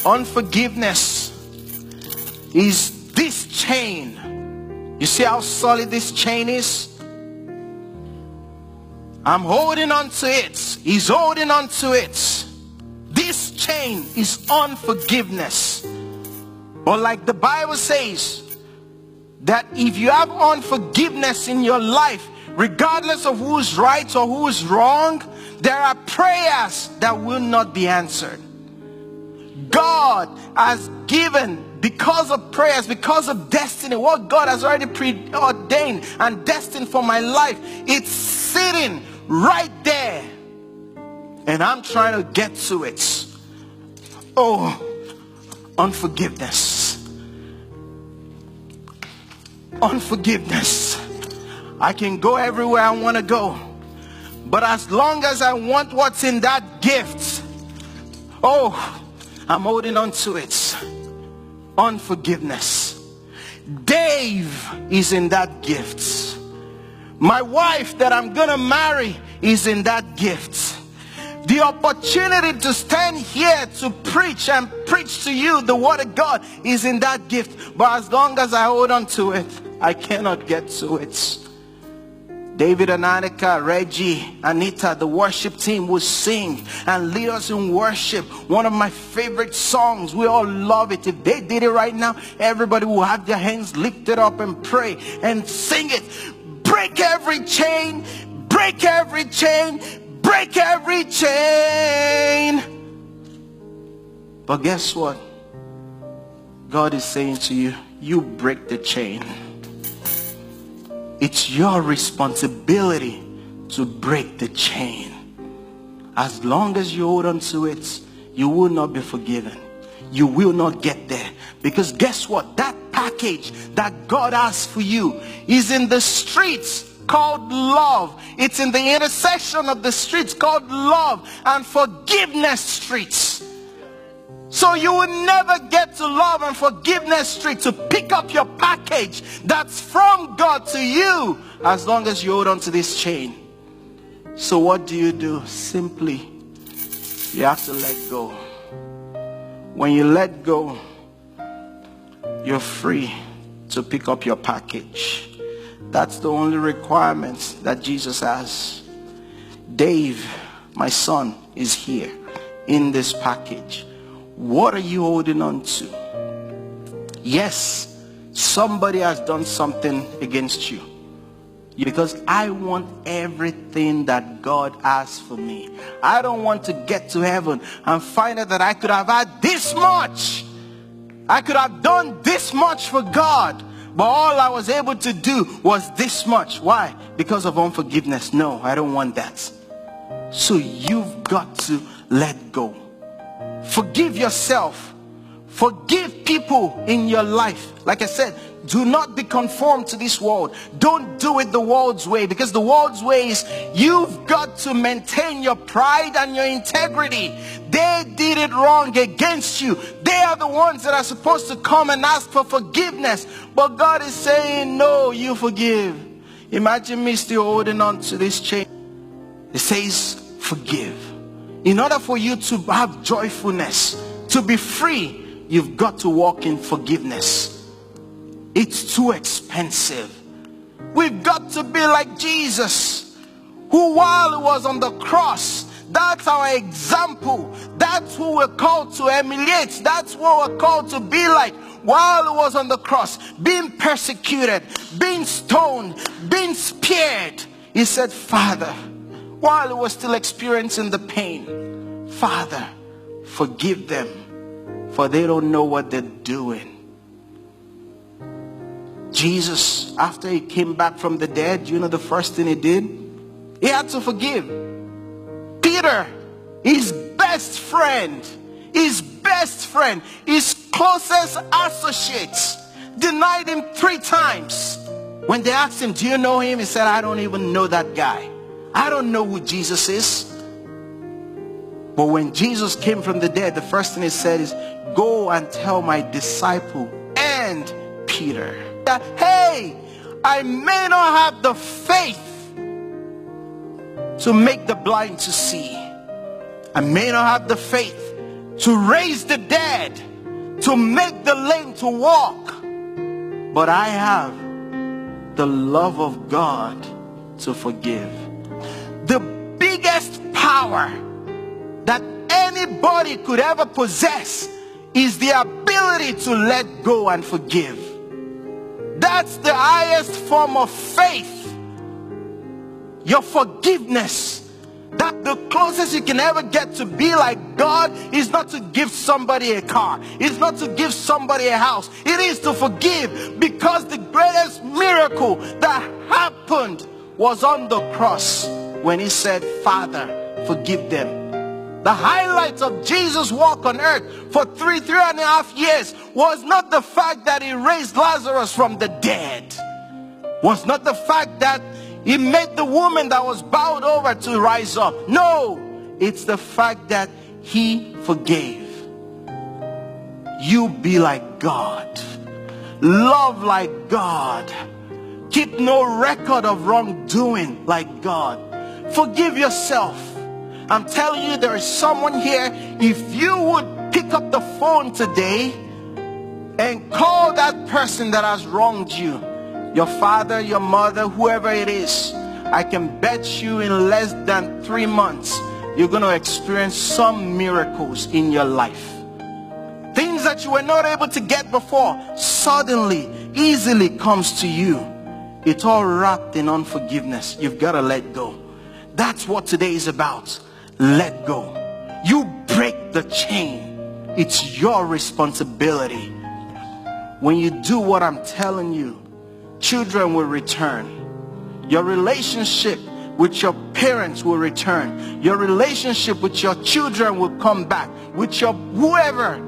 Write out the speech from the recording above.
Unforgiveness is this chain. You see how solid this chain is? I'm holding on to it. He's holding on to it. This chain is unforgiveness. But like the Bible says, that if you have unforgiveness in your life, regardless of who's right or who's wrong, there are prayers that will not be answered. God has given, because of prayers, because of destiny, what God has already preordained and destined for my life, it's sitting right there. And I'm trying to get to it. Oh, unforgiveness. Unforgiveness. I can go everywhere I want to go, but as long as I want what's in that gift, oh, I'm holding on to it. Unforgiveness. Dave is in that gift. My wife that I'm gonna marry is in that gift. The opportunity to stand here to preach and preach to you the word of God is in that gift. But as long as I hold on to it, I cannot get to it. David and Annika, Reggie, Anita, the worship team will sing and lead us in worship. One of my favorite songs. We all love it. If they did it right now, everybody will have their hands lifted up and pray and sing it. Break every chain, break every chain, break every chain. But guess what? God is saying to you, you break the chain. It's your responsibility to break the chain. As long as you hold on to it, you will not be forgiven. You will not get there. Because guess what? That package that God has for you is in the streets called love. It's in the intersection of the streets called love and forgiveness streets. So you will never get to love and forgiveness street to pick up your package that's from God to you, as long as you hold on to this chain. So what do? Simply, you have to let go. When you let go, you're free to pick up your package. That's the only requirement that Jesus has. Dave, my son, is here in this package. What are you holding on to? Yes, somebody has done something against you. Because I want everything that God has for me. I don't want to get to heaven and find out that I could have had this much. I could have done this much for God. But all I was able to do was this much. Why? Because of unforgiveness. No, I don't want that. So you've got to let go. Forgive yourself. Forgive people in your life. Like I said, do not be conformed to this world. Don't do it the world's way, because the world's way is you've got to maintain your pride and your integrity. They did it wrong against you. They are the ones that are supposed to come and ask for forgiveness. But God is saying, no, you forgive. Imagine me still holding on to this chain. It says, forgive. In order for you to have joyfulness, to be free, you've got to walk in forgiveness. It's too expensive. We've got to be like Jesus, who while he was on the cross, that's our example. That's who we're called to emulate. That's what we're called to be like. While he was on the cross, being persecuted, being stoned, being speared, he said, Father, while he was still experiencing the pain, Father, forgive them, for they don't know what they're doing. Jesus, after he came back from the dead, you know the first thing he did? He had to forgive. Peter, his best friend, his closest associates, denied him 3 times. When they asked him, do you know him? He said, I don't even know that guy. I don't know who Jesus is. But when Jesus came from the dead, the first thing he said is, go and tell my disciple and Peter that, hey, I may not have the faith to make the blind to see. I may not have the faith to raise the dead, to make the lame to walk. But I have the love of God to forgive. The biggest power that anybody could ever possess is the ability to let go and forgive. That's the highest form of faith. Your forgiveness. That the closest you can ever get to be like God is not to give somebody a car. It's not to give somebody a house. It is to forgive, because the greatest miracle that happened was on the cross when he said, Father, forgive them. The highlight of Jesus' walk on earth for three and a half years was not the fact that he raised Lazarus from the dead. Was not the fact that he made the woman that was bowed over to rise up. No, it's the fact that he forgave. You be like God. Love like God. Keep no record of wrongdoing like God. Forgive yourself. I'm telling you, there is someone here, if you would pick up the phone today and call that person that has wronged you, your father, your mother, whoever it is, I can bet you in less than 3 months, you're going to experience some miracles in your life. Things that you were not able to get before, suddenly, easily comes to you. It's all wrapped in unforgiveness. You've got to let go. That's what today is about. Let go. You break the chain. It's your responsibility. When you do what I'm telling you, children will return. Your relationship with your parents will return. Your relationship with your children will come back. With your whoever